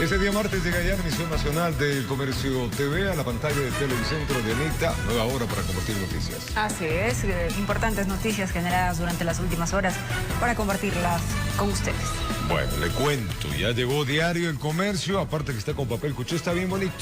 Este día martes llega ya la emisión nacional del Comercio TV a la pantalla de Televicentro de Anita, nueva hora para compartir noticias. Así es, importantes noticias generadas durante las últimas horas para compartirlas con ustedes. Bueno, le cuento, ya llegó Diario El Comercio, aparte que está con papel cuché, está bien bonito.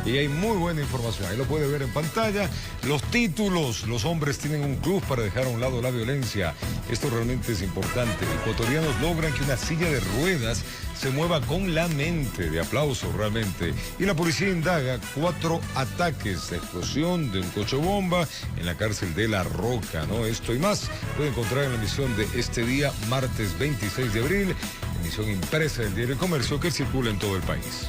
Y hay muy buena información, ahí lo puede ver en pantalla. Los títulos, los hombres tienen un club para dejar a un lado la violencia. Esto realmente es importante. Ecuatorianos logran que una silla de ruedas se mueva con la mente, de aplauso realmente. Y la policía indaga 4 ataques, explosión de un coche bomba en la cárcel de La Roca, ¿no? Esto y más puede encontrar en la emisión de este día, martes 26 de abril, emisión impresa del Diario El Comercio que circula en todo el país.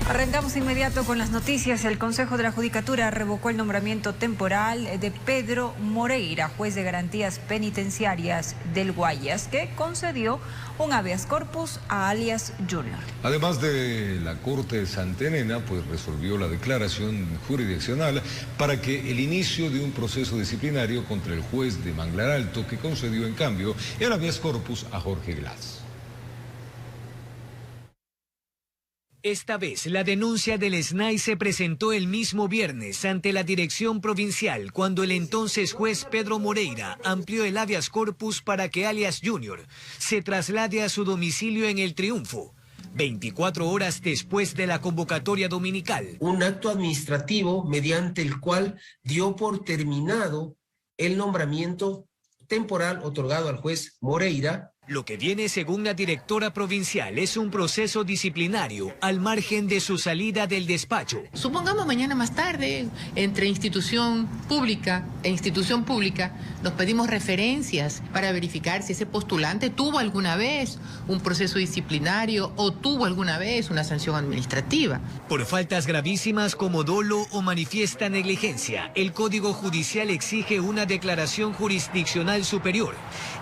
Arrancamos inmediato con las noticias. El Consejo de la Judicatura revocó el nombramiento temporal de Pedro Moreira, juez de garantías penitenciarias del Guayas, que concedió un habeas corpus a alias Junior. Además de la Corte de Santa Elena, pues resolvió la declaración jurisdiccional para que el inicio de un proceso disciplinario contra el juez de Manglar Alto, que concedió en cambio el habeas corpus a Jorge Glass. Esta vez, la denuncia del SNAI se presentó el mismo viernes ante la Dirección Provincial cuando el entonces juez Pedro Moreira amplió el habeas corpus para que alias Junior se traslade a su domicilio en El Triunfo, 24 horas después de la convocatoria dominical. Un acto administrativo mediante el cual dio por terminado el nombramiento temporal otorgado al juez Moreira. Lo que viene, según la directora provincial, es un proceso disciplinario al margen de su salida del despacho. Supongamos mañana más tarde, entre institución pública e institución pública, nos pedimos referencias para verificar si ese postulante tuvo alguna vez un proceso disciplinario o tuvo alguna vez una sanción administrativa. Por faltas gravísimas como dolo o manifiesta negligencia, el Código Judicial exige una declaración jurisdiccional superior.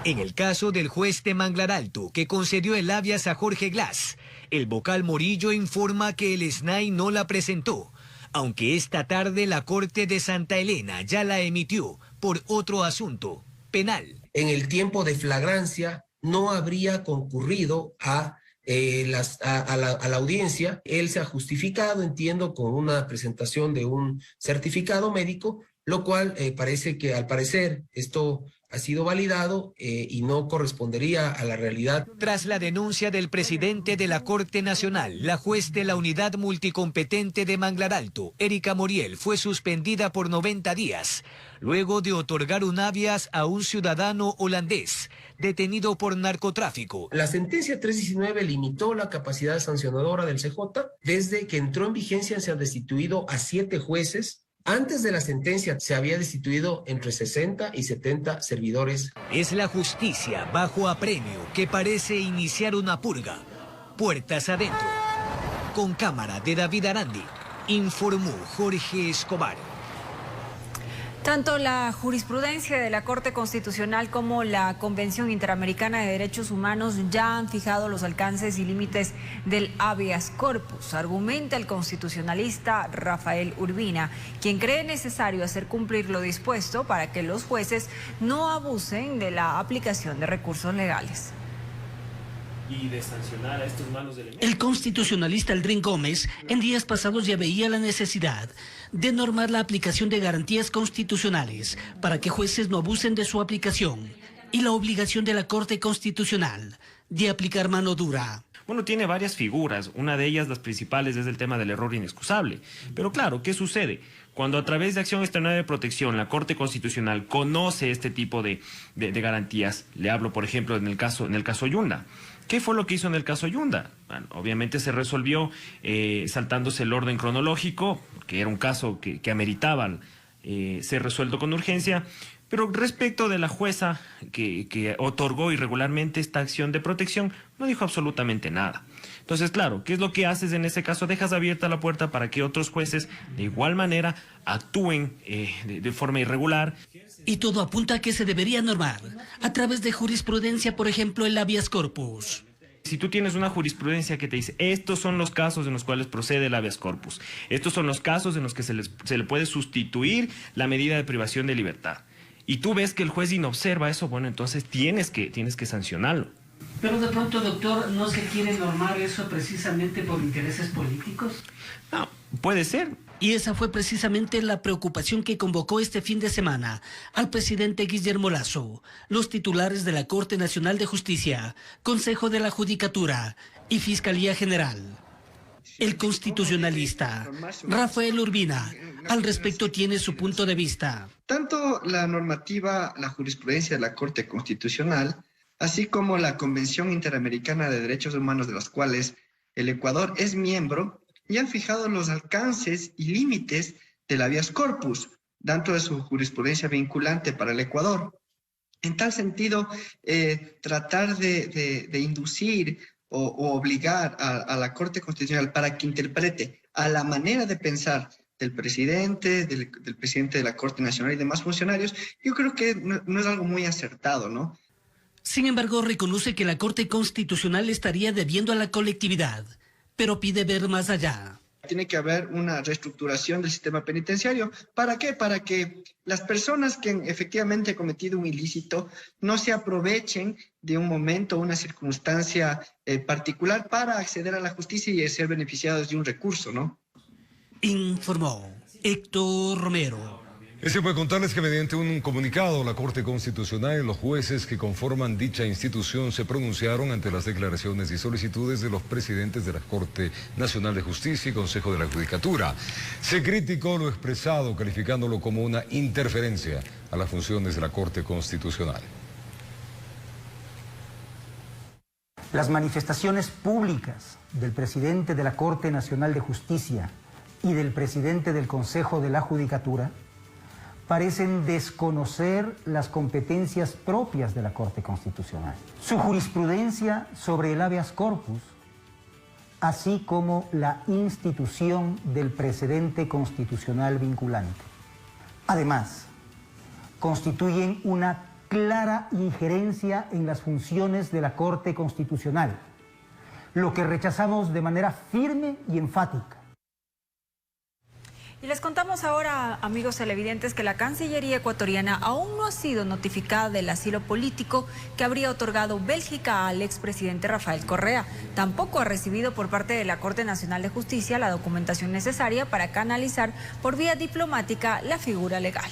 En el caso del juez de Manglar Alto, que concedió el habeas a Jorge Glass, el vocal Morillo informa que el SNAI no la presentó, aunque esta tarde la Corte de Santa Elena ya la emitió por otro asunto penal. En el tiempo de flagrancia no habría concurrido a la audiencia. Él se ha justificado, entiendo, con una presentación de un certificado médico, lo cual parece que al parecer esto ha sido validado y no correspondería a la realidad. Tras la denuncia del presidente de la Corte Nacional, la juez de la Unidad Multicompetente de Manglar Alto, Erika Moriel, fue suspendida por 90 días, luego de otorgar un habeas a un ciudadano holandés detenido por narcotráfico. La sentencia 319 limitó la capacidad sancionadora del CJ. Desde que entró en vigencia se han destituido a 7 jueces. Antes de la sentencia se había destituido entre 60 y 70 servidores. Es la justicia bajo apremio que parece iniciar una purga. Puertas adentro. Con cámara de David Arandi, informó Jorge Escobar. Tanto la jurisprudencia de la Corte Constitucional como la Convención Interamericana de Derechos Humanos ya han fijado los alcances y límites del habeas corpus, argumenta el constitucionalista Rafael Urbina, quien cree necesario hacer cumplir lo dispuesto para que los jueces no abusen de la aplicación de recursos legales. Y de sancionar a estos malos elementos. El constitucionalista Aldrin Gómez en días pasados ya veía la necesidad de normar la aplicación de garantías constitucionales para que jueces no abusen de su aplicación y la obligación de la Corte Constitucional de aplicar mano dura. Bueno, tiene varias figuras, una de ellas, las principales, es el tema del error inexcusable. Pero claro, ¿qué sucede? Cuando a través de acción extraordinaria de protección la Corte Constitucional conoce este tipo de garantías, le hablo por ejemplo en el caso Yunda. ¿Qué fue lo que hizo en el caso Yunda? Bueno, obviamente se resolvió saltándose el orden cronológico, que era un caso que ameritaba ser resuelto con urgencia, pero respecto de la jueza que otorgó irregularmente esta acción de protección, no dijo absolutamente nada. Entonces, claro, ¿qué es lo que haces en ese caso? Dejas abierta la puerta para que otros jueces de igual manera actúen de forma irregular. Y todo apunta a que se debería normar a través de jurisprudencia, por ejemplo, el habeas corpus. Si tú tienes una jurisprudencia que te dice, estos son los casos en los cuales procede el habeas corpus, estos son los casos en los que se le puede sustituir la medida de privación de libertad, y tú ves que el juez inobserva eso, bueno, entonces tienes que sancionarlo. Pero de pronto, doctor, ¿no se quiere normar eso precisamente por intereses políticos? No, puede ser. Y esa fue precisamente la preocupación que convocó este fin de semana al presidente Guillermo Lasso, los titulares de la Corte Nacional de Justicia, Consejo de la Judicatura y Fiscalía General. El constitucionalista Rafael Urbina al respecto tiene su punto de vista. Tanto la normativa, la jurisprudencia de la Corte Constitucional, así como la Convención Interamericana de Derechos Humanos, de las cuales el Ecuador es miembro, ya han fijado los alcances y límites del habeas corpus, dentro de su jurisprudencia vinculante para el Ecuador. En tal sentido, tratar de inducir o obligar a la Corte Constitucional para que interprete a la manera de pensar del presidente, del presidente de la Corte Nacional y demás funcionarios, yo creo que no es algo muy acertado, ¿no? Sin embargo, reconoce que la Corte Constitucional estaría debiendo a la colectividad, pero pide ver más allá. Tiene que haber una reestructuración del sistema penitenciario. ¿Para qué? Para que las personas que efectivamente han cometido un ilícito no se aprovechen de un momento, una circunstancia particular para acceder a la justicia y ser beneficiados de un recurso, ¿no? Informó Héctor Romero. Se puede contarles que mediante un comunicado la Corte Constitucional y los jueces que conforman dicha institución se pronunciaron ante las declaraciones y solicitudes de los presidentes de la Corte Nacional de Justicia y Consejo de la Judicatura. Se criticó lo expresado, calificándolo como una interferencia a las funciones de la Corte Constitucional. Las manifestaciones públicas del presidente de la Corte Nacional de Justicia y del presidente del Consejo de la Judicatura parecen desconocer las competencias propias de la Corte Constitucional. Su jurisprudencia sobre el habeas corpus, así como la institución del precedente constitucional vinculante. Además, constituyen una clara injerencia en las funciones de la Corte Constitucional, lo que rechazamos de manera firme y enfática. Y les contamos ahora, amigos televidentes, que la Cancillería ecuatoriana aún no ha sido notificada del asilo político que habría otorgado Bélgica al expresidente Rafael Correa. Tampoco ha recibido por parte de la Corte Nacional de Justicia la documentación necesaria para canalizar por vía diplomática la figura legal.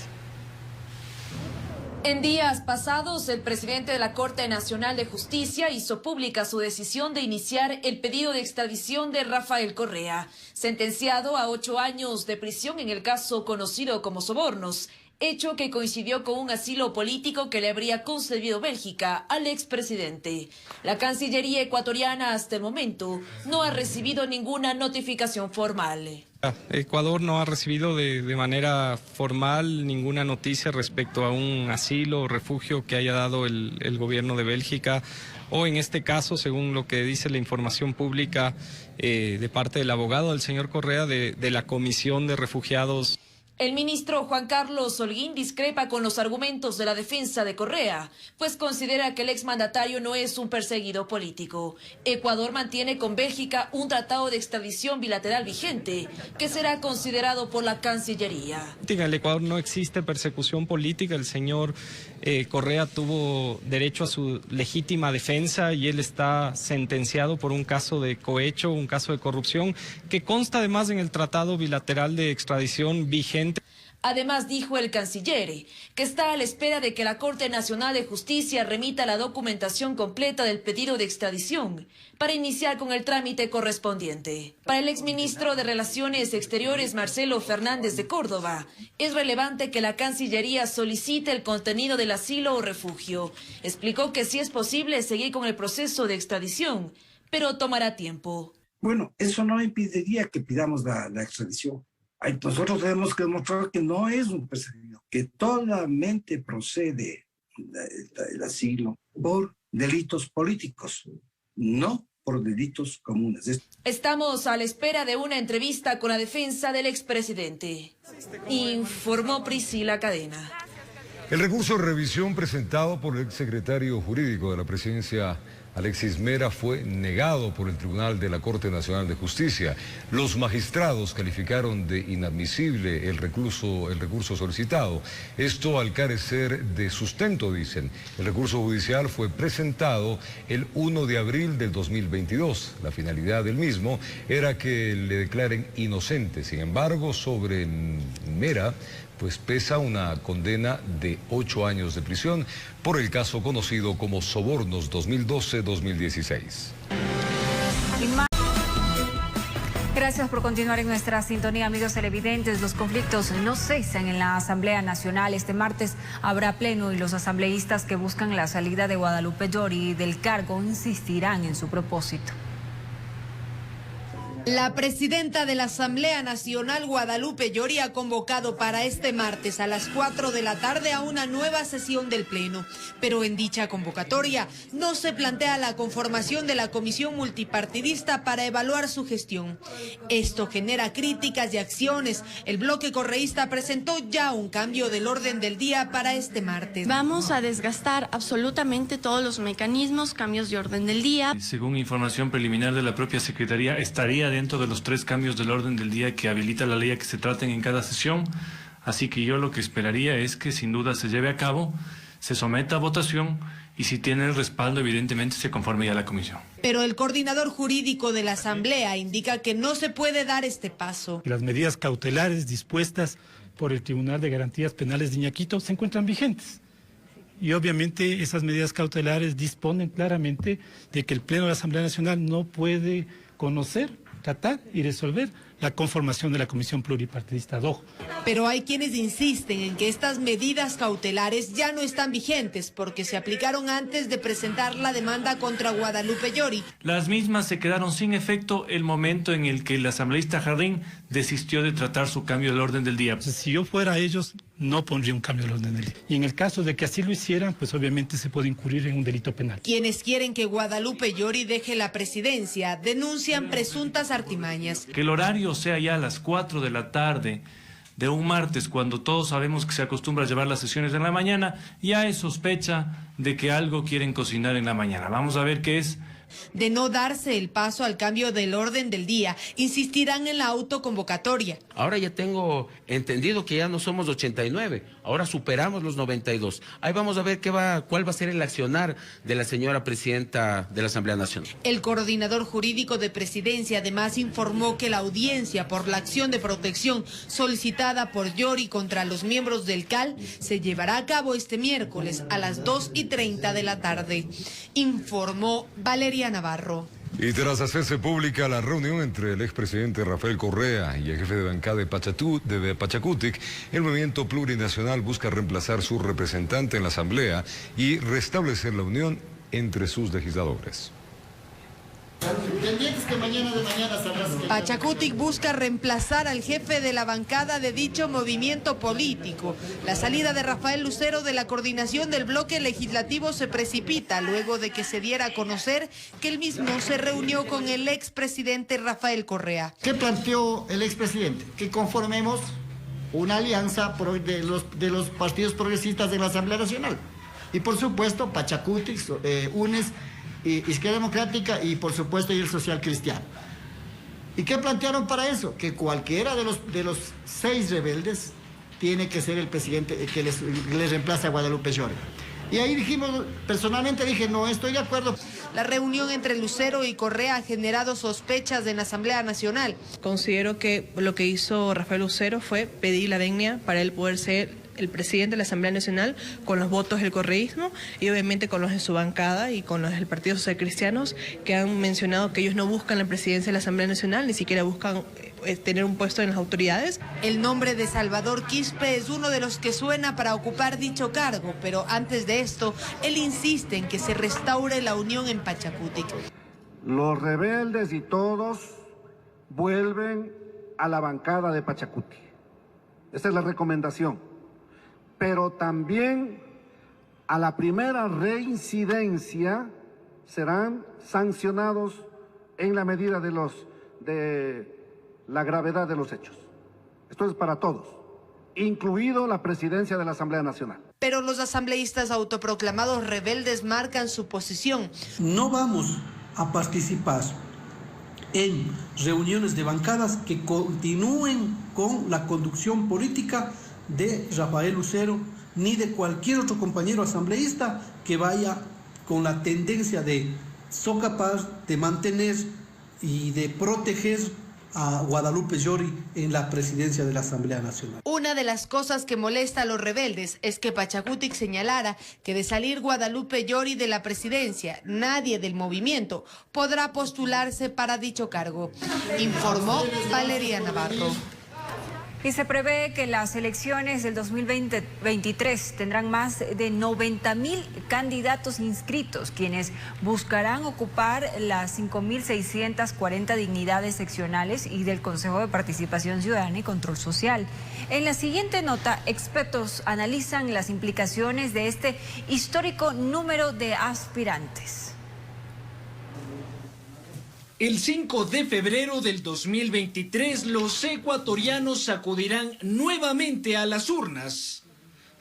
En días pasados, el presidente de la Corte Nacional de Justicia hizo pública su decisión de iniciar el pedido de extradición de Rafael Correa, sentenciado a 8 años de prisión en el caso conocido como sobornos, hecho que coincidió con un asilo político que le habría concedido Bélgica al expresidente. La Cancillería ecuatoriana hasta el momento no ha recibido ninguna notificación formal. Ecuador no ha recibido de manera formal ninguna noticia respecto a un asilo o refugio que haya dado el gobierno de Bélgica, o en este caso, según lo que dice la información pública de parte del abogado del señor Correa, de la Comisión de Refugiados. El ministro Juan Carlos Holguín discrepa con los argumentos de la defensa de Correa, pues considera que el exmandatario no es un perseguido político. Ecuador mantiene con Bélgica un tratado de extradición bilateral vigente, que será considerado por la Cancillería. En el Ecuador no existe persecución política, el señor Correa tuvo derecho a su legítima defensa y él está sentenciado por un caso de cohecho, un caso de corrupción, que consta además en el tratado bilateral de extradición vigente. Además, dijo el canciller que está a la espera de que la Corte Nacional de Justicia remita la documentación completa del pedido de extradición para iniciar con el trámite correspondiente. Para el exministro de Relaciones Exteriores, Marcelo Fernández de Córdoba, es relevante que la Cancillería solicite el contenido del asilo o refugio. Explicó que sí es posible seguir con el proceso de extradición, pero tomará tiempo. Bueno, eso no impediría que pidamos la extradición. Nosotros tenemos que demostrar que no es un perseguido, que solamente procede el asilo por delitos políticos, no por delitos comunes. Estamos a la espera de una entrevista con la defensa del expresidente, informó Priscila Cadena. El recurso de revisión presentado por el exsecretario jurídico de la presidencia, Alexis Mera, fue negado por el Tribunal de la Corte Nacional de Justicia. Los magistrados calificaron de inadmisible el recurso solicitado. Esto al carecer de sustento, dicen. El recurso judicial fue presentado el 1 de abril del 2022. La finalidad del mismo era que le declaren inocente. Sin embargo, sobre Mera, pues pesa una condena de 8 años de prisión por el caso conocido como Sobornos 2012-2016. Gracias por continuar en nuestra sintonía, amigos televidentes. Los conflictos no cesan en la Asamblea Nacional. Este martes habrá pleno y los asambleístas que buscan la salida de Guadalupe Llori del cargo insistirán en su propósito. La presidenta de la Asamblea Nacional, Guadalupe Llori, ha convocado para este martes a las 4 de la tarde a una nueva sesión del Pleno. Pero en dicha convocatoria no se plantea la conformación de la comisión multipartidista para evaluar su gestión. Esto genera críticas y acciones. El bloque correísta presentó ya un cambio del orden del día para este martes. Vamos a desgastar absolutamente todos los mecanismos, cambios de orden del día. Según información preliminar de la propia Secretaría, estaría dentro de los 3 cambios del orden del día que habilita la ley a que se traten en cada sesión. Así que yo lo que esperaría es que sin duda se lleve a cabo, se someta a votación y si tiene el respaldo, evidentemente se conforme ya a la comisión. Pero el coordinador jurídico de la Asamblea indica que no se puede dar este paso. Las medidas cautelares dispuestas por el Tribunal de Garantías Penales de Iñaquito se encuentran vigentes. Y obviamente esas medidas cautelares disponen claramente de que el Pleno de la Asamblea Nacional no puede conocer, tratar y resolver la conformación de la Comisión Pluripartidista ad hoc. Pero hay quienes insisten en que estas medidas cautelares ya no están vigentes porque se aplicaron antes de presentar la demanda contra Guadalupe Llori. Las mismas se quedaron sin efecto el momento en el que el asambleísta Jardín desistió de tratar su cambio del orden del día. Si yo fuera ellos, no pondría un cambio del orden del día. Y en el caso de que así lo hicieran, pues obviamente se puede incurrir en un delito penal. Quienes quieren que Guadalupe Llori deje la presidencia denuncian presuntas artimañas. Que el horario sea ya a las 4 de la tarde de un martes, cuando todos sabemos que se acostumbra a llevar las sesiones en la mañana, ya es sospecha de que algo quieren cocinar en la mañana. Vamos a ver qué es. De no darse el paso al cambio del orden del día, insistirán en la autoconvocatoria. Ahora ya tengo entendido que ya no somos 89, ahora superamos los 92. Ahí vamos a ver cuál va a ser el accionar de la señora presidenta de la Asamblea Nacional. El coordinador jurídico de presidencia además informó que la audiencia por la acción de protección solicitada por Llori contra los miembros del CAL se llevará a cabo este miércoles a las 2:30 de la tarde. Informó Valeria Navarro. Y tras hacerse pública la reunión entre el expresidente Rafael Correa y el jefe de bancada de Pachacútec, el movimiento plurinacional busca reemplazar su representante en la Asamblea y restablecer la unión entre sus legisladores. Pachacútec busca reemplazar al jefe de la bancada de dicho movimiento político. La salida de Rafael Lucero de la coordinación del bloque legislativo se precipita luego de que se diera a conocer que el mismo se reunió con el expresidente Rafael Correa. ¿Qué planteó el expresidente? Que conformemos una alianza de los partidos progresistas de la Asamblea Nacional. Y por supuesto, Pachacútec, UNES, Izquierda Democrática y por supuesto y el Social Cristiano. ¿Y qué plantearon para eso? Que cualquiera de los 6 rebeldes tiene que ser el presidente que les reemplace a Guadalupe Llori. Y ahí personalmente dije, no estoy de acuerdo. La reunión entre Lucero y Correa ha generado sospechas en la Asamblea Nacional. Considero que lo que hizo Rafael Lucero fue pedir la venia para él poder ser el presidente de la Asamblea Nacional con los votos del correísmo y obviamente con los de su bancada y con los del Partido Social Cristianos, que han mencionado que ellos no buscan la presidencia de la Asamblea Nacional, ni siquiera buscan tener un puesto en las autoridades. El nombre de Salvador Quispe es uno de los que suena para ocupar dicho cargo, pero antes de esto, él insiste en que se restaure la unión en Pachacútec. Los rebeldes y todos vuelven a la bancada de Pachacútec. Esa es la recomendación. Pero también a la primera reincidencia serán sancionados en la medida de la gravedad de los hechos. Esto es para todos, incluido la presidencia de la Asamblea Nacional. pero los asambleístas autoproclamados rebeldes marcan su posición. No vamos a participar en reuniones de bancadas que continúen con la conducción política de Rafael Lucero ni de cualquier otro compañero asambleísta que vaya con la tendencia de socapar, de mantener y de proteger a Guadalupe Llori en la presidencia de la Asamblea Nacional. Una de las cosas que molesta a los rebeldes es que Pachacutic señalara que de salir Guadalupe Llori de la presidencia, nadie del movimiento podrá postularse para dicho cargo, informó Valeria Navarro. Y se prevé que las elecciones del 2023 tendrán más de 90.000 candidatos inscritos, quienes buscarán ocupar las 5.640 dignidades seccionales y del Consejo de Participación Ciudadana y Control Social. En la siguiente nota, expertos analizan las implicaciones de este histórico número de aspirantes. El 5 de febrero del 2023, los ecuatorianos acudirán nuevamente a las urnas.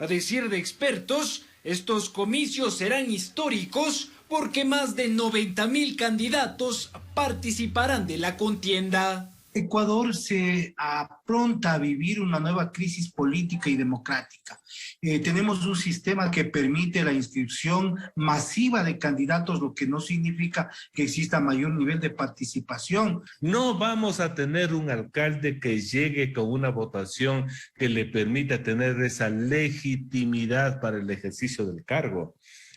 A decir de expertos, estos comicios serán históricos porque más de 90.000 candidatos participarán de la contienda. Ecuador se apronta a vivir una nueva crisis política y democrática. Tenemos un sistema que permite la inscripción masiva de candidatos, lo que no significa que exista mayor nivel de participación. No vamos a tener un alcalde que llegue con una votación que le permita tener esa legitimidad para el ejercicio del cargo.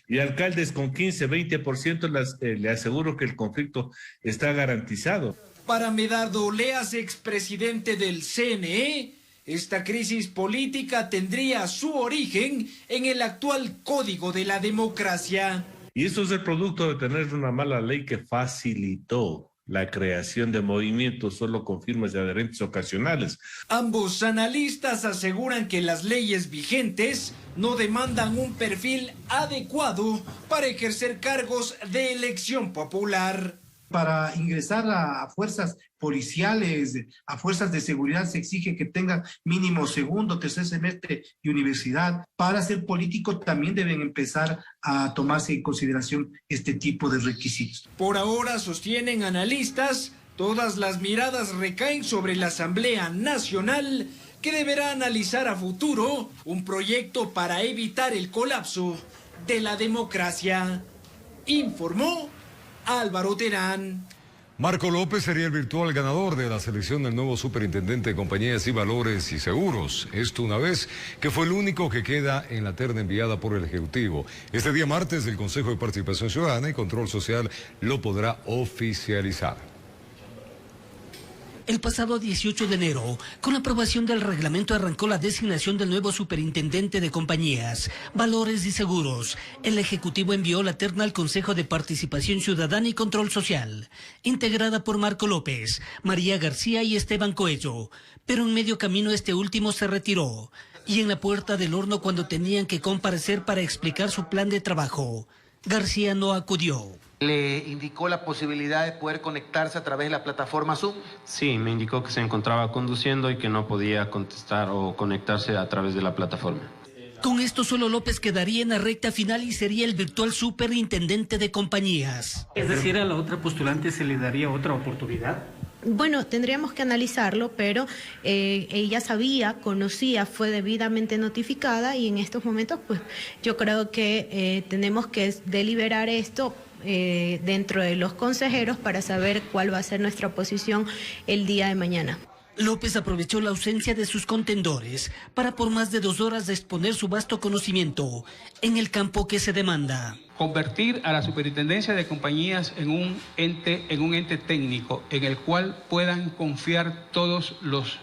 Y alcaldes con 15, 20%, le aseguro que el conflicto está garantizado. Para Medardo Oleas, expresidente del CNE, esta crisis política tendría su origen en el actual Código de la Democracia. Y esto es el producto de tener una mala ley que facilitó la creación de movimientos solo con firmas de adherentes ocasionales. Ambos analistas aseguran que las leyes vigentes no demandan un perfil adecuado para ejercer cargos de elección popular. Para ingresar a fuerzas policiales, a fuerzas de seguridad, se exige que tengan mínimo segundo, tercer semestre de universidad. Para ser político también deben empezar a tomarse en consideración este tipo de requisitos. Por ahora, sostienen analistas, todas las miradas recaen sobre la Asamblea Nacional, que deberá analizar a futuro un proyecto para evitar el colapso de la democracia. Informó Álvaro Terán. Marco López sería el virtual ganador de la selección del nuevo superintendente de compañías y valores y seguros. Esto una vez que fue el único que queda en la terna enviada por el Ejecutivo. Este día martes el Consejo de Participación Ciudadana y Control Social lo podrá oficializar. El pasado 18 de enero, con la aprobación del reglamento, arrancó la designación del nuevo superintendente de compañías, valores y seguros. El Ejecutivo envió la terna al Consejo de Participación Ciudadana y Control Social, integrada por Marco López, María García y Esteban Coello. Pero en medio camino este último se retiró. Y en la puerta del horno, cuando tenían que comparecer para explicar su plan de trabajo, García no acudió. ¿Le indicó la posibilidad de poder conectarse a través de la plataforma Zoom? Sí, me indicó que se encontraba conduciendo y que no podía contestar o conectarse a través de la plataforma. Con esto solo López quedaría en la recta final y sería el virtual superintendente de compañías. Es decir, a la otra postulante se le daría otra oportunidad. Bueno, tendríamos que analizarlo, pero ella sabía, conocía, fue debidamente notificada y en estos momentos pues yo creo que tenemos que deliberar esto dentro de los consejeros para saber cuál va a ser nuestra posición el día de mañana. López aprovechó la ausencia de sus contendores para por más de 2 horas exponer su vasto conocimiento en el campo que se demanda. Convertir a la superintendencia de compañías en un ente técnico en el cual puedan confiar todos los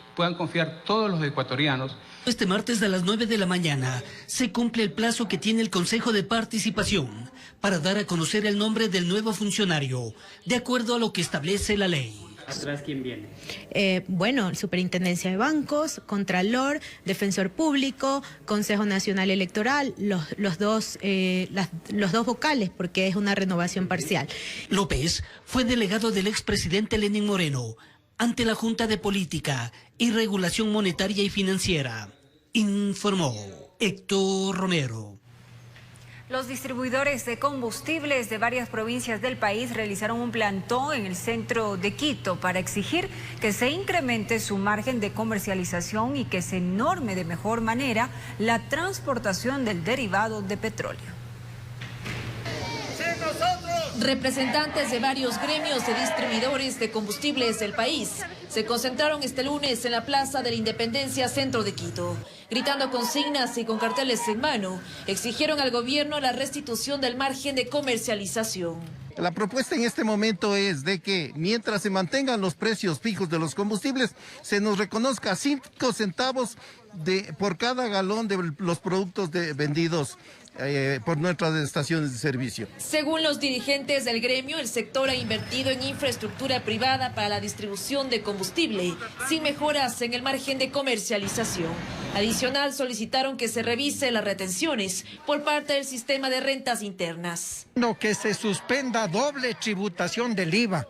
ecuatorianos. Este martes a las 9 de la mañana se cumple el plazo que tiene el Consejo de Participación para dar a conocer el nombre del nuevo funcionario, de acuerdo a lo que establece la ley. ¿Atrás quién viene? Bueno, Superintendencia de Bancos, Contralor, Defensor Público, Consejo Nacional Electoral, los dos vocales, porque es una renovación parcial. López fue delegado del expresidente Lenín Moreno ante la Junta de Política y Regulación Monetaria y Financiera. Informó Héctor Romero. Los distribuidores de combustibles de varias provincias del país realizaron un plantón en el centro de Quito para exigir que se incremente su margen de comercialización y que se norme de mejor manera la transportación del derivado de petróleo. Representantes de varios gremios de distribuidores de combustibles del país se concentraron este lunes en la Plaza de la Independencia, centro de Quito. Gritando consignas y con carteles en mano, exigieron al gobierno la restitución del margen de comercialización. La propuesta en este momento es de que mientras se mantengan los precios fijos de los combustibles, se nos reconozca 5 centavos por cada galón de los productos vendidos por nuestras estaciones de servicio. Según los dirigentes del gremio, el sector ha invertido en infraestructura privada para la distribución de combustible, sin mejoras en el margen de comercialización. Adicional, solicitaron que se revise las retenciones por parte del sistema de rentas internas. Que se suspenda doble tributación del IVA,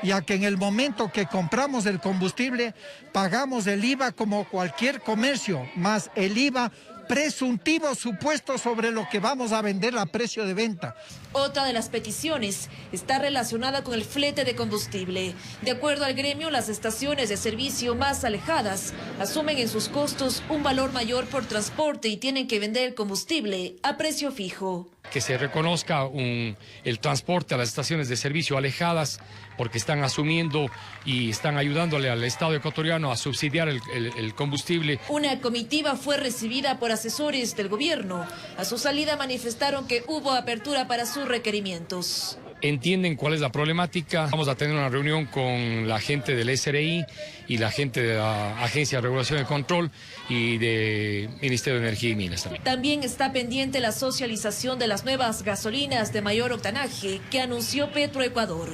ya que en el momento que compramos el combustible pagamos el IVA como cualquier comercio, más el IVA presuntivo supuesto sobre lo que vamos a vender a precio de venta. Otra de las peticiones está relacionada con el flete de combustible. De acuerdo al gremio, las estaciones de servicio más alejadas asumen en sus costos un valor mayor por transporte y tienen que vender el combustible a precio fijo. Que se reconozca el transporte a las estaciones de servicio alejadas, porque están asumiendo y están ayudándole al Estado ecuatoriano a subsidiar el combustible. Una comitiva fue recibida por asesores del gobierno. A su salida manifestaron que hubo apertura para sus requerimientos. Entienden cuál es la problemática. Vamos a tener una reunión con la gente del SRI y la gente de la Agencia de Regulación y Control y del Ministerio de Energía y Minas también. También está pendiente la socialización de las nuevas gasolinas de mayor octanaje que anunció Petroecuador.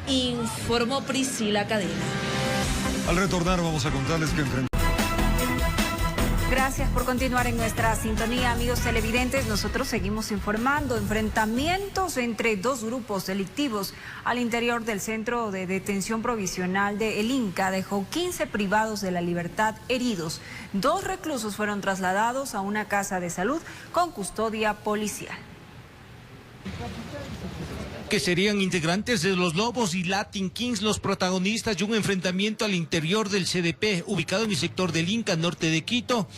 Informó Priscila Cadena. Al retornar vamos a contarles que Gracias por continuar en nuestra sintonía, amigos televidentes. Nosotros seguimos informando. Enfrentamientos entre dos grupos delictivos al interior del centro de detención provisional de El Inca dejó 15 privados de la libertad heridos. 2 reclusos fueron trasladados a una casa de salud con custodia policial. Que serían integrantes de los Lobos y Latin Kings los protagonistas de un enfrentamiento al interior del CDP, ubicado en el sector del Inca, norte de Quito.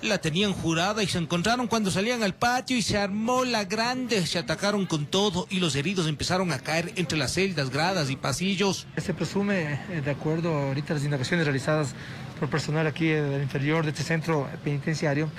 La tenían jurada y se encontraron cuando salían al patio y se armó la grande. Se atacaron con todo y los heridos empezaron a caer entre las celdas, gradas y pasillos. Se presume, de acuerdo ahorita a las indagaciones realizadas por personal aquí del interior de este centro penitenciario,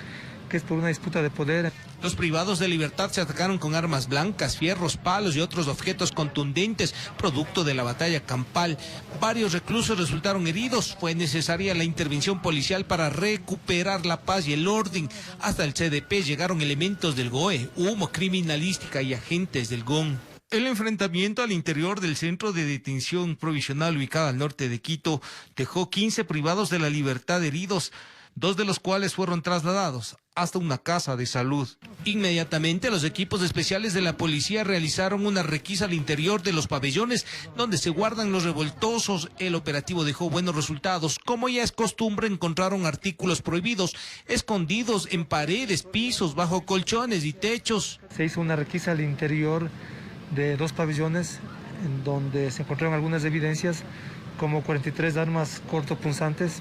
que es por una disputa de poder. Los privados de libertad se atacaron con armas blancas, fierros, palos y otros objetos contundentes, producto de la batalla campal. Varios reclusos resultaron heridos. Fue necesaria la intervención policial para recuperar la paz y el orden. Hasta el CDP llegaron elementos del GOE, humo criminalística y agentes del GON. El enfrentamiento al interior del centro de detención provisional ubicado al norte de Quito dejó 15 privados de la libertad heridos, 2 de los cuales fueron trasladados hasta una casa de salud. Inmediatamente los equipos especiales de la policía realizaron una requisa al interior de los pabellones donde se guardan los revoltosos. El operativo dejó buenos resultados. Como ya es costumbre, encontraron artículos prohibidos escondidos en paredes, pisos, bajo colchones y techos. Se hizo una requisa al interior de 2 pabellones en donde se encontraron algunas evidencias como 43 armas cortopunzantes,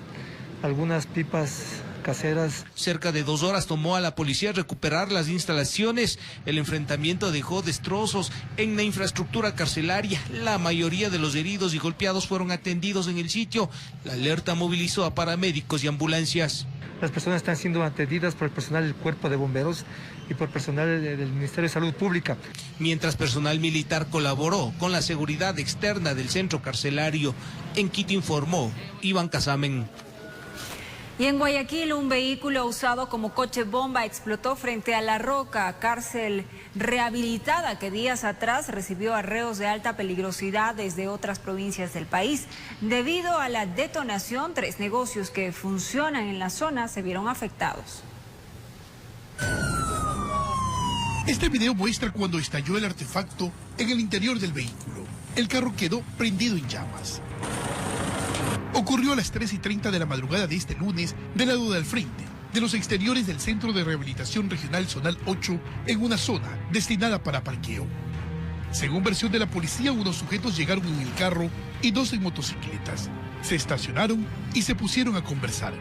algunas pipas caseras. Cerca de 2 horas tomó a la policía recuperar las instalaciones. El enfrentamiento dejó destrozos en la infraestructura carcelaria. La mayoría de los heridos y golpeados fueron atendidos en el sitio. La alerta movilizó a paramédicos y ambulancias. Las personas están siendo atendidas por el personal del Cuerpo de Bomberos y por personal del Ministerio de Salud Pública. Mientras personal militar colaboró con la seguridad externa del centro carcelario. En Quito informó Iván Casamen. Y en Guayaquil, un vehículo usado como coche bomba explotó frente a La Roca, cárcel rehabilitada que días atrás recibió arreos de alta peligrosidad desde otras provincias del país. Debido a la detonación, 3 negocios que funcionan en la zona se vieron afectados. Este video muestra cuando estalló el artefacto en el interior del vehículo. El carro quedó prendido en llamas. Ocurrió a las 3:30 de la madrugada de este lunes del lado del frente, de los exteriores del Centro de Rehabilitación Regional Zonal 8 en una zona destinada para parqueo. Según versión de la policía, unos sujetos llegaron en el carro y dos en motocicletas. Se estacionaron y se pusieron a conversar.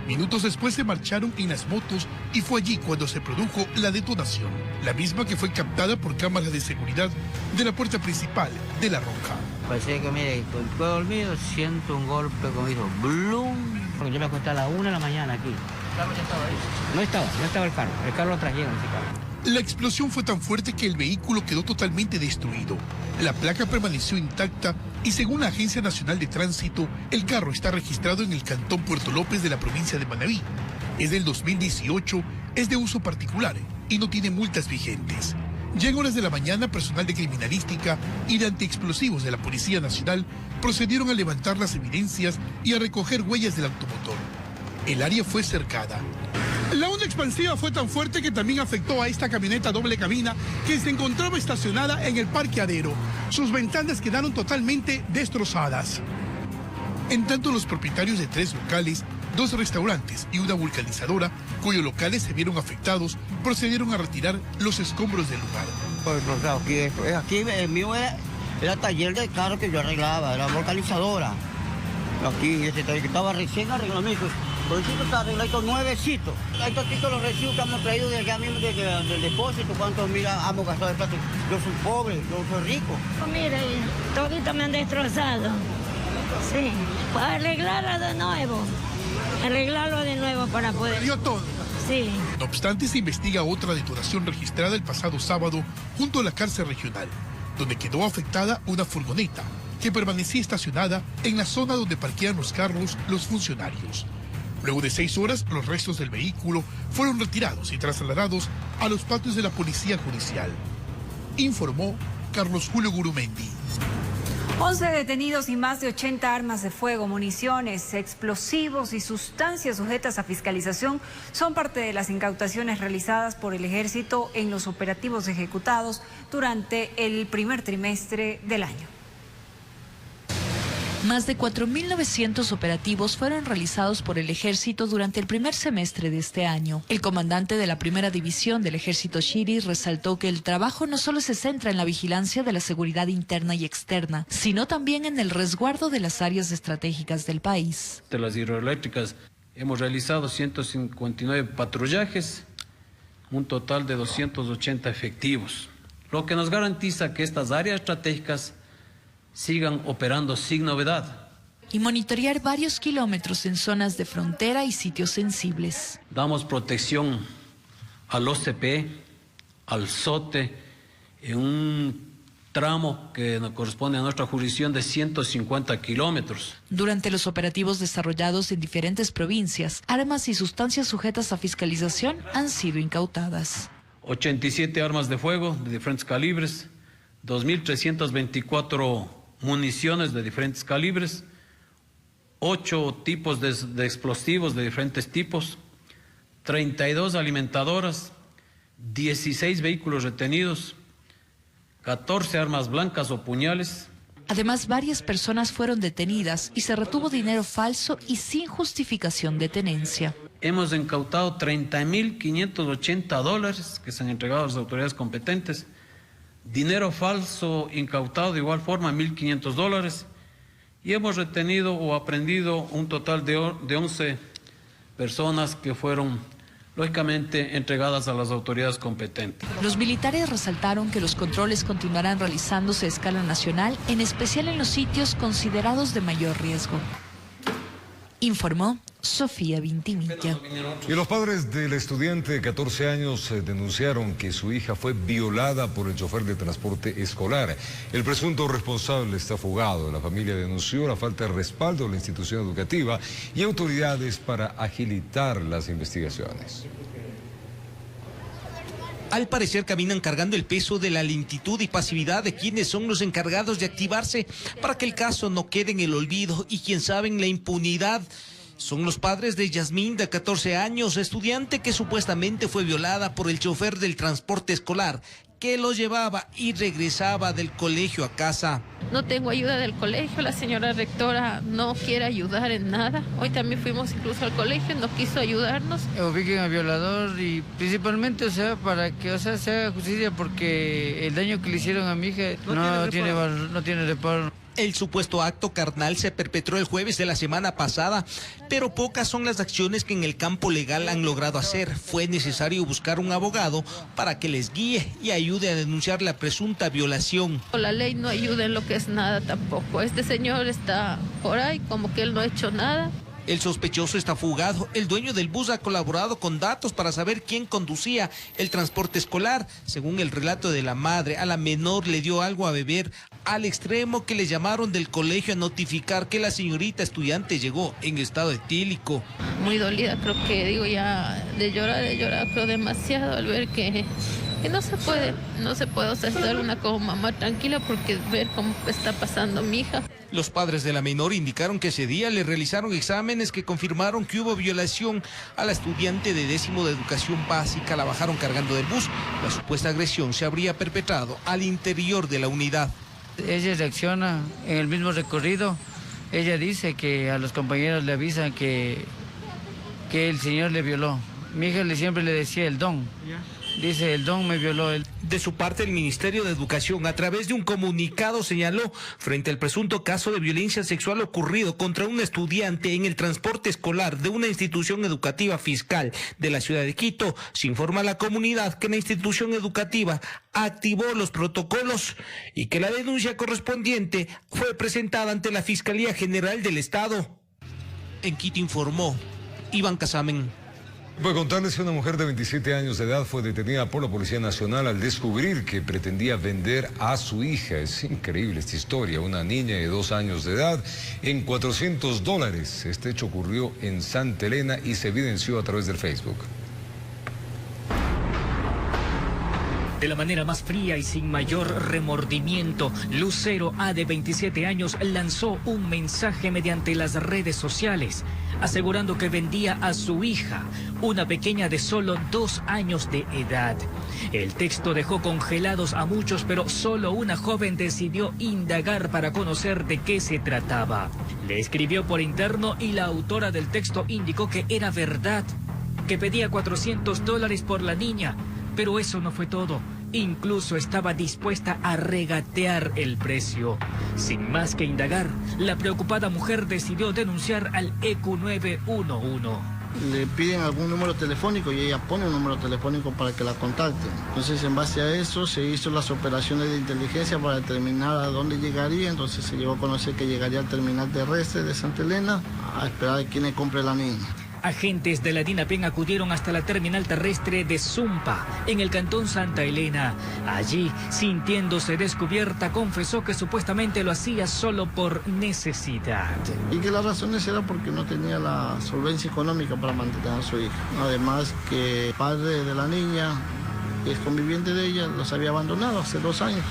Minutos después se marcharon en las motos y fue allí cuando se produjo la detonación, la misma que fue captada por cámaras de seguridad de la puerta principal de La Ronja. Parece que, mire, estoy dormido, siento un golpe como hizo ¡blum! Porque yo me acosté a las 1 de la mañana aquí. ¿El carro ya estaba ahí? No estaba el carro lo trajeron, ese carro. La explosión fue tan fuerte que el vehículo quedó totalmente destruido. La placa permaneció intacta y según la Agencia Nacional de Tránsito, el carro está registrado en el cantón Puerto López de la provincia de Manabí. Es del 2018, es de uso particular y no tiene multas vigentes. Ya en horas de la mañana, personal de criminalística y de antiexplosivos de la Policía Nacional procedieron a levantar las evidencias y a recoger huellas del automotor. El área fue cercada. La onda expansiva fue tan fuerte que también afectó a esta camioneta doble cabina que se encontraba estacionada en el parqueadero. Sus ventanas quedaron totalmente destrozadas. En tanto, los propietarios de 3 locales, 2 restaurantes y una vulcanizadora, cuyos locales se vieron afectados, procedieron a retirar los escombros del lugar. Pues, aquí el mío era taller de carro que yo arreglaba, era vulcanizadora. Aquí estaba recién arreglado, por eso está arreglado nuevecito. Estos títulos los recibos que hemos traído de allá mismo, del depósito, cuánto hemos gastado de plata. Yo soy pobre, yo soy rico. Mire, todito me han destrozado. Sí, pues arreglarlo de nuevo para poder... ¿Perdió todo? Sí. No obstante, se investiga otra detonación registrada el pasado sábado junto a la cárcel regional, donde quedó afectada una furgoneta que permanecía estacionada en la zona donde parquean los carros los funcionarios. Luego de 6 horas, los restos del vehículo fueron retirados y trasladados a los patios de la Policía Judicial. Informó Carlos Julio Gurumendi. 11 detenidos y más de 80 armas de fuego, municiones, explosivos y sustancias sujetas a fiscalización son parte de las incautaciones realizadas por el Ejército en los operativos ejecutados durante el primer trimestre del año. Más de 4.900 operativos fueron realizados por el Ejército durante el primer semestre de este año. El comandante de la Primera División del Ejército Shiri resaltó que el trabajo no solo se centra en la vigilancia de la seguridad interna y externa, sino también en el resguardo de las áreas estratégicas del país. De las hidroeléctricas hemos realizado 159 patrullajes, un total de 280 efectivos, lo que nos garantiza que estas áreas estratégicas sigan operando sin novedad. Y monitorear varios kilómetros en zonas de frontera y sitios sensibles. Damos protección al OCP, al SOTE, en un tramo que nos corresponde a nuestra jurisdicción de 150 kilómetros. Durante los operativos desarrollados en diferentes provincias, armas y sustancias sujetas a fiscalización han sido incautadas. 87 armas de fuego de diferentes calibres, 2.324 municiones de diferentes calibres, 8 tipos de explosivos de diferentes tipos, 32 alimentadoras, 16 vehículos retenidos, 14 armas blancas o puñales. Además, varias personas fueron detenidas y se retuvo dinero falso y sin justificación de tenencia. Hemos incautado $30.580 que se han entregado a las autoridades competentes. Dinero falso incautado de igual forma, $1.500, y hemos retenido o aprendido un total de 11 personas que fueron, lógicamente, entregadas a las autoridades competentes. Los militares resaltaron que los controles continuarán realizándose a escala nacional, en especial en los sitios considerados de mayor riesgo. Informó Sofía Vintimilla. Y los padres del estudiante de 14 años denunciaron que su hija fue violada por el chofer de transporte escolar. El presunto responsable está fugado. La familia denunció la falta de respaldo de la institución educativa y autoridades para agilitar las investigaciones. Al parecer caminan cargando el peso de la lentitud y pasividad de quienes son los encargados de activarse para que el caso no quede en el olvido y quien sabe en la impunidad. Son los padres de Yasmín, de 14 años, estudiante que supuestamente fue violada por el chofer del transporte escolar, que lo llevaba y regresaba del colegio a casa. No tengo ayuda del colegio, la señora rectora no quiere ayudar en nada. Hoy también fuimos incluso al colegio, no quiso ayudarnos. Ubiquen al violador y principalmente, o sea, para que, o sea, se haga justicia, porque el daño que le hicieron a mi hija no tiene reparo. El supuesto acto carnal se perpetró el jueves de la semana pasada, pero pocas son las acciones que en el campo legal han logrado hacer. Fue necesario buscar un abogado para que les guíe y ayude a denunciar la presunta violación. La ley no ayuda en lo que es nada tampoco. Este señor está por ahí como que él no ha hecho nada. El sospechoso está fugado. El dueño del bus ha colaborado con datos para saber quién conducía el transporte escolar. Según el relato de la madre, a la menor le dio algo a beber, al extremo que le llamaron del colegio a notificar que la señorita estudiante llegó en estado etílico. Muy dolida, creo que digo ya de llorar, creo demasiado al ver que no se puede, o sea, estar una como mamá tranquila porque ver cómo está pasando mi hija. Los padres de la menor indicaron que ese día le realizaron exámenes que confirmaron que hubo violación a la estudiante de 10º de educación básica. La bajaron cargando del bus. La supuesta agresión se habría perpetrado al interior de la unidad. Ella reacciona en el mismo recorrido. Ella dice que a los compañeros le avisan que el señor le violó. Mi hija siempre le decía el don. Dice, el don me violó. De su parte, el Ministerio de Educación, a través de un comunicado, señaló frente al presunto caso de violencia sexual ocurrido contra un estudiante en el transporte escolar de una institución educativa fiscal de la ciudad de Quito. Se informa a la comunidad que la institución educativa activó los protocolos y que la denuncia correspondiente fue presentada ante la Fiscalía General del Estado. En Quito informó Iván Casamen. Pues contarles que una mujer de 27 años de edad fue detenida por la Policía Nacional al descubrir que pretendía vender a su hija. Es increíble esta historia. Una niña de 2 años de edad en $400. Este hecho ocurrió en Santa Elena y se evidenció a través del Facebook. De la manera más fría y sin mayor remordimiento, Lucero A, de 27 años, lanzó un mensaje mediante las redes sociales, asegurando que vendía a su hija, una pequeña de solo 2 años de edad. El texto dejó congelados a muchos, pero solo una joven decidió indagar para conocer de qué se trataba. Le escribió por interno y la autora del texto indicó que era verdad, que pedía $400 por la niña. Pero eso no fue todo. Incluso estaba dispuesta a regatear el precio. Sin más que indagar, la preocupada mujer decidió denunciar al ECU 911. Le piden algún número telefónico y ella pone un número telefónico para que la contacten. Entonces, en base a eso, se hizo las operaciones de inteligencia para determinar a dónde llegaría. Entonces, se llegó a conocer que llegaría al terminal terrestre de Santa Elena a esperar a quien le compre la niña. Agentes de la DINAPEN acudieron hasta la terminal terrestre de Zumpa, en el cantón Santa Elena. Allí, sintiéndose descubierta, confesó que supuestamente lo hacía solo por necesidad. Y que las razones eran porque no tenía la solvencia económica para mantener a su hija. Además que el padre de la niña, que es conviviente de ella, los había abandonado hace 2 años.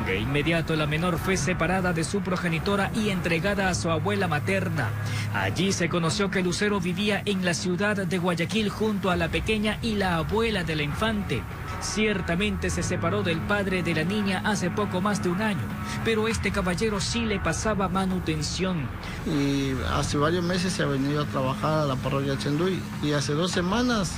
De inmediato la menor fue separada de su progenitora y entregada a su abuela materna. Allí se conoció que Lucero vivía en la ciudad de Guayaquil junto a la pequeña y la abuela de la infante. Ciertamente se separó del padre de la niña hace poco más de 1 año, pero este caballero sí le pasaba manutención. Y hace varios meses se ha venido a trabajar a la parroquia Chenduy y hace 2 semanas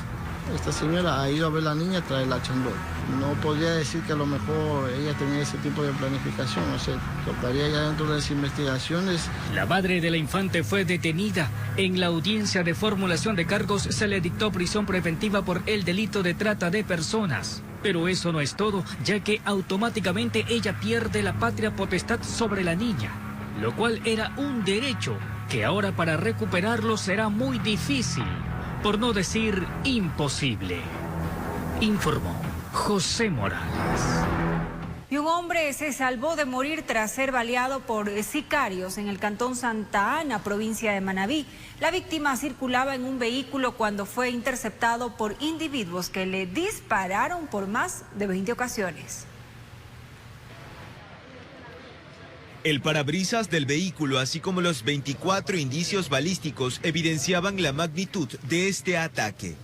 esta señora ha ido a ver a la niña a traerla a Chenduy. No podría decir que a lo mejor ella tenía ese tipo de planificación, o sea, tocaría ya dentro de las investigaciones. La madre de la infante fue detenida. En la audiencia de formulación de cargos se le dictó prisión preventiva por el delito de trata de personas. Pero eso no es todo, ya que automáticamente ella pierde la patria potestad sobre la niña, lo cual era un derecho que ahora para recuperarlo será muy difícil, por no decir imposible. Informó José Morales. Y un hombre se salvó de morir tras ser baleado por sicarios en el cantón Santa Ana, provincia de Manabí. La víctima circulaba en un vehículo cuando fue interceptado por individuos que le dispararon por más de 20 ocasiones. El parabrisas del vehículo, así como los 24 indicios balísticos, evidenciaban la magnitud de este ataque.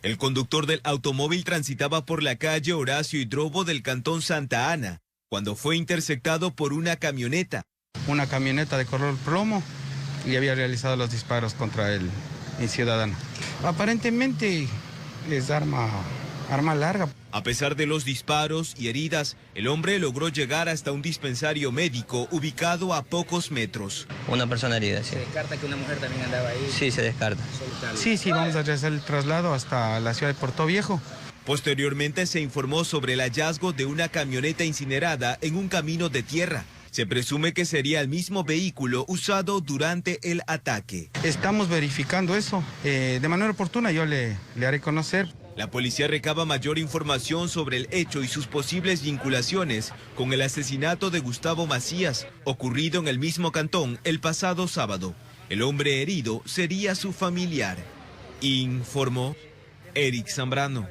El conductor del automóvil transitaba por la calle Horacio Hidrobo del cantón Santa Ana, cuando fue interceptado por una camioneta. Una camioneta de color plomo y había realizado los disparos contra el ciudadano. Aparentemente es arma larga. A pesar de los disparos y heridas, el hombre logró llegar hasta un dispensario médico ubicado a pocos metros. Una persona herida, sí. ¿Se descarta que una mujer también andaba ahí? Sí, se descarta. Sí, vamos a realizar el traslado hasta la ciudad de Portoviejo. Posteriormente se informó sobre el hallazgo de una camioneta incinerada en un camino de tierra. Se presume que sería el mismo vehículo usado durante el ataque. Estamos verificando eso. De manera oportuna yo le haré conocer. La policía recaba mayor información sobre el hecho y sus posibles vinculaciones con el asesinato de Gustavo Macías, ocurrido en el mismo cantón el pasado sábado. El hombre herido sería su familiar. Informó Eric Zambrano.